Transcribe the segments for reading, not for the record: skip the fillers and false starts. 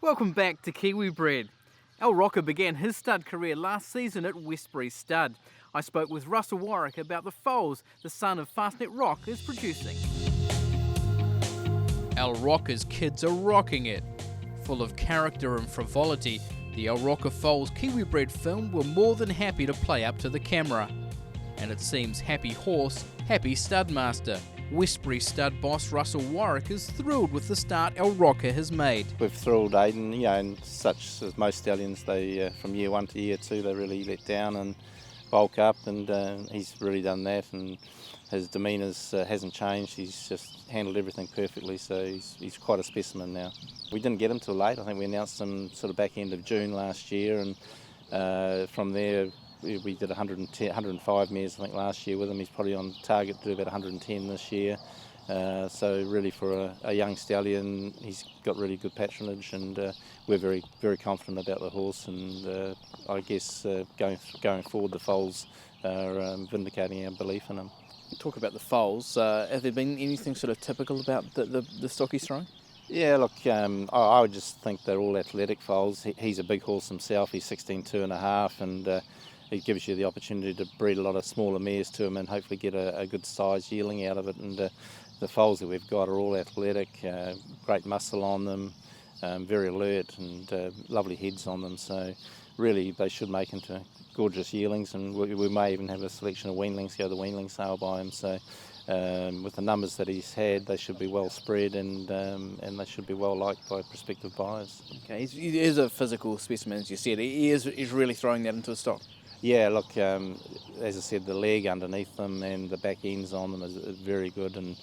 Welcome back to Kiwi Bred. Roca began his stud career last season at Westbury Stud. I spoke with Russell Warwick about the foals the son of Fastnet Rock is producing. Roca's kids are rocking it. Full of character and frivolity, the Roca foals Kiwi Bred film were more than happy to play up to the camera. And it seems happy horse, happy stud master. Westbury Stud boss Russell Warwick is thrilled with the start Roca has made. We've thrilled Aiden, and such as most stallions, they from year 1 to year 2 they really let down and bulk up, and he's really done that, and his demeanour hasn't changed. He's just handled everything perfectly, so he's quite a specimen now. We didn't get him till late. I think we announced him sort of back end of June last year, and from there we did 105 mares I think last year with him. He's probably on target to do about 110 this year. So really for a young stallion, he's got really good patronage, and we're very, very confident about the horse, and I guess going forward the foals are vindicating our belief in him. Talk about the foals. Have there been anything sort of typical about the stock he's throwing? Yeah, look, I would just think they're all athletic foals. He's a big horse himself. He's 16.5, and it gives you the opportunity to breed a lot of smaller mares to him and hopefully get a good size yearling out of it. And the foals that we've got are all athletic, great muscle on them, very alert, and lovely heads on them. So really they should make into gorgeous yearlings, and we may even have a selection of weanlings, go the weanling sale by him. So with the numbers that he's had, they should be well spread, and they should be well liked by prospective buyers. Okay, he is a physical specimen, as you said. He's really throwing that into a stock. Yeah, look, as I said, the leg underneath them and the back ends on them is very good, and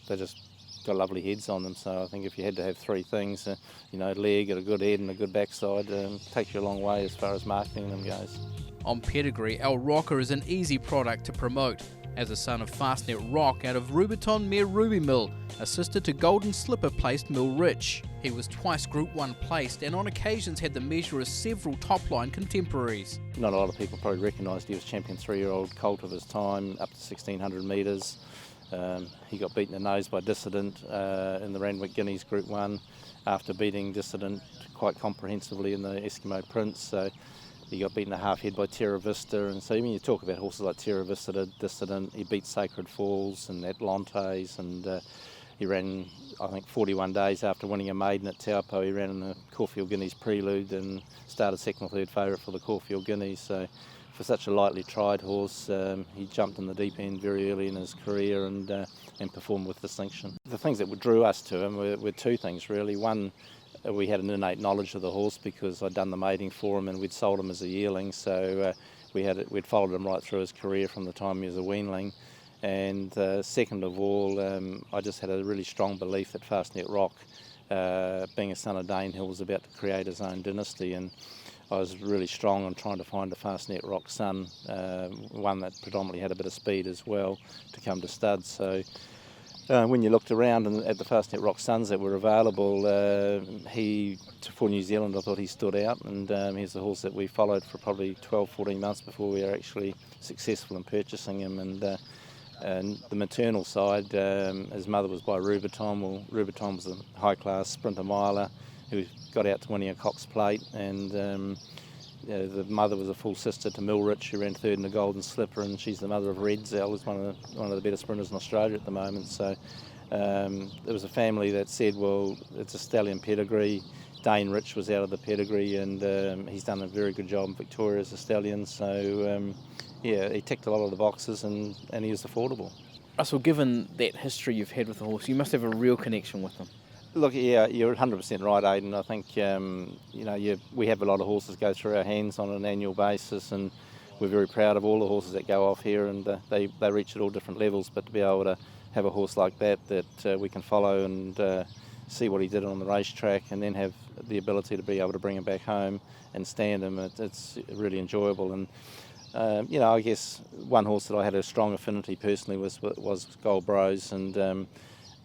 they just got lovely heads on them. So I think if you had to have three things, leg, a good head and a good backside, takes you a long way as far as marketing them goes. On pedigree, Roca is an easy product to promote. As a son of Fastnet Rock out of Rubiton mare Ruby Mill, a sister to Golden Slipper placed Mill Rich. He was twice Group 1 placed, and on occasions had the measure of several top-line contemporaries. Not a lot of people probably recognised he was champion 3-year-old colt of his time, up to 1600 metres. He got beaten in the nose by Dissident in the Randwick Guineas Group 1 after beating Dissident quite comprehensively in the Eskimo Prince. So he got beaten a half head by Terra Vista, and so when you talk about horses like Terra Vista, Dissident, he beat Sacred Falls and Atlantes, and he ran, I think, 41 days after winning a maiden at Taupo. He ran in the Caulfield Guineas Prelude and started second or third favourite for the Caulfield Guineas. So for such a lightly tried horse, he jumped in the deep end very early in his career and performed with distinction. The things that drew us to him were two things really. One, we had an innate knowledge of the horse because I'd done the mating for him and we'd sold him as a yearling, so we'd followed him right through his career from the time he was a weanling. And second of all, I just had a really strong belief that Fastnet Rock, being a son of Danehill, was about to create his own dynasty, and I was really strong on trying to find a Fastnet Rock son, one that predominantly had a bit of speed as well, to come to stud. So when you looked around at the Fastnet Rock sons that were available, for New Zealand, I thought he stood out, and he's the horse that we followed for probably 12-14 months before we were actually successful in purchasing him. And the maternal side, his mother was by Rubiton. Well, Rubiton was a high-class sprinter miler who got out to winning a Cox Plate, and the mother was a full sister to Mill Rich, who ran third in the Golden Slipper, and she's the mother of Redzel, who's one of the better sprinters in Australia at the moment. So there was a family that said, well, it's a stallion pedigree. Dane Rich was out of the pedigree, and he's done a very good job in Victoria as a stallion. So he ticked a lot of the boxes, and he was affordable. Russell, given that history you've had with the horse, you must have a real connection with him. Look, yeah, you're 100% right, Aidan. I think we have a lot of horses go through our hands on an annual basis, and we're very proud of all the horses that go off here, and they reach at all different levels. But to be able to have a horse like that we can follow and see what he did on the racetrack, and then have the ability to be able to bring him back home and stand him, it's really enjoyable. And I guess one horse that I had a strong affinity personally was Gold Bros, and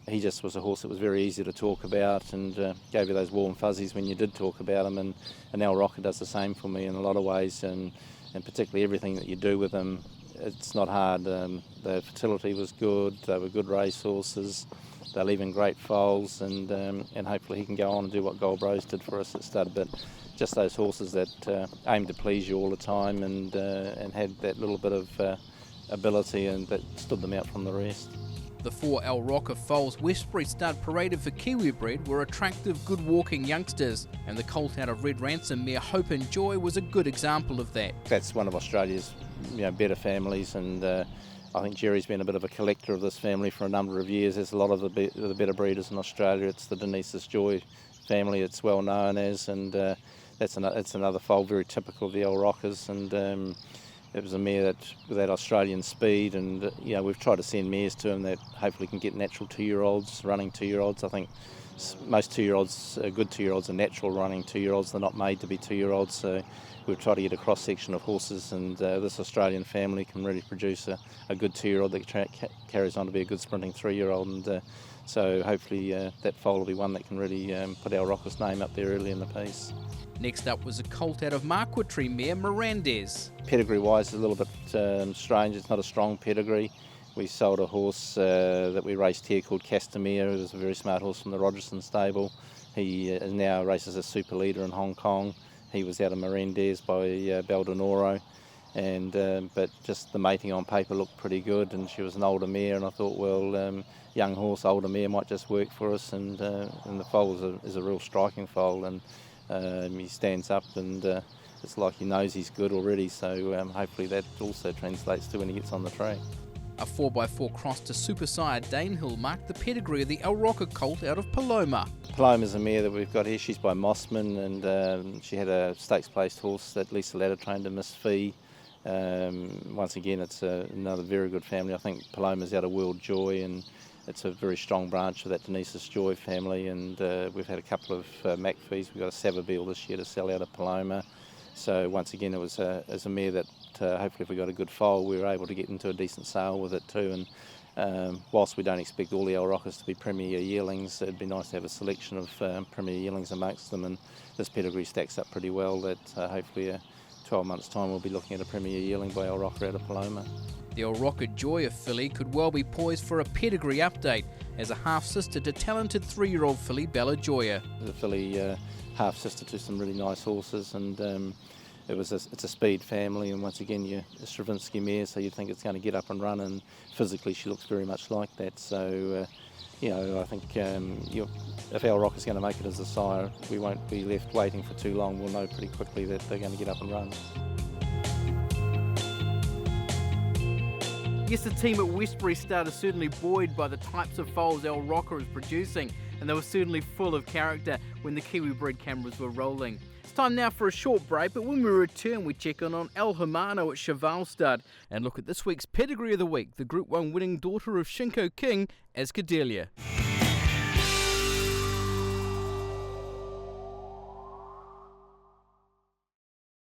he just was a horse that was very easy to talk about, and gave you those warm fuzzies when you did talk about him. And Roca does the same for me in a lot of ways, and particularly everything that you do with him, it's not hard. The fertility was good, they were good race horses, they're leaving great foals, and hopefully he can go on and do what Gold Rose did for us at Stud. But just those horses that aim to please you all the time, and had that little bit of ability, and that stood them out from the rest. The 4 Roca foals Westbury Stud paraded for Kiwi Bred were attractive, good-walking youngsters, and the colt out of Red Ransom mare Hope and Joy was a good example of that. That's one of Australia's better families, and I think Jerry's been a bit of a collector of this family for a number of years. There's a lot of the better breeders in Australia. It's the Denise's Joy family it's well known as, and that's another foal very typical of the Rocas, and it was a mare that with that Australian speed, and we've tried to send mares to him that hopefully can get natural 2-year-olds, running 2-year-olds. I think most 2-year-olds, good 2-year-olds, are natural running 2-year-olds. They're not made to be 2-year-olds, so we've tried to get a cross section of horses, and this Australian family can really produce a good 2-year-old that carries on to be a good sprinting 3-year-old, and so hopefully that foal will be one that can really put our Roca's name up there early in the piece. Next up was a colt out of Marquetry mare Mirandez. Pedigree-wise, a little bit strange. It's not a strong pedigree. We sold a horse that we raced here called Castamere. It was a very smart horse from the Rogerson stable. He now races as super leader in Hong Kong. He was out of Mirandez by Baldonoro, and but just the mating on paper looked pretty good, and she was an older mare, and I thought, well, young horse, older mare might just work for us, and the foal is a real striking foal, and he stands up, and it's like he knows he's good already, so hopefully that also translates to when he gets on the track. A 4x4 cross to Super Sire Danehill marked the pedigree of the Roca colt out of Paloma. Paloma's a mare that we've got here. She's by Mossman, and she had a stakes placed horse that Lisa Ladder trained to Miss Fee. Once again, it's another very good family. I think Paloma's out of World Joy, and it's a very strong branch of that Denise's Joy family, and we've had a couple of McPhees. We've got a Savabeel this year to sell out of Paloma. So once again, it was a mare that hopefully if we got a good foal, we were able to get into a decent sale with it too. And whilst we don't expect all the Rocas to be Premier yearlings, it'd be nice to have a selection of Premier yearlings amongst them, and this pedigree stacks up pretty well that hopefully 12 months' time we'll be looking at a Premier yearling by Roca out of Paloma. The Roca Joy filly could well be poised for a pedigree update as a half-sister to talented 3-year-old filly Bella Joya. The filly half-sister to some really nice horses, and it's a speed family, and once again a Stravinsky mare, so you think it's going to get up and run, and physically she looks very much like that. So I think if our Roca's going to make it as a sire, we won't be left waiting for too long. We'll know pretty quickly that they're going to get up and run. Yes, the team at Westbury Stud are certainly buoyed by the types of foals Roca is producing, and they were certainly full of character when the Kiwi Bred cameras were rolling. It's time now for a short break, but when we return we check in on El Hermano at Cheval Stud and look at this week's Pedigree of the Week, the Group 1 winning daughter of Shinko King, Ascadelia.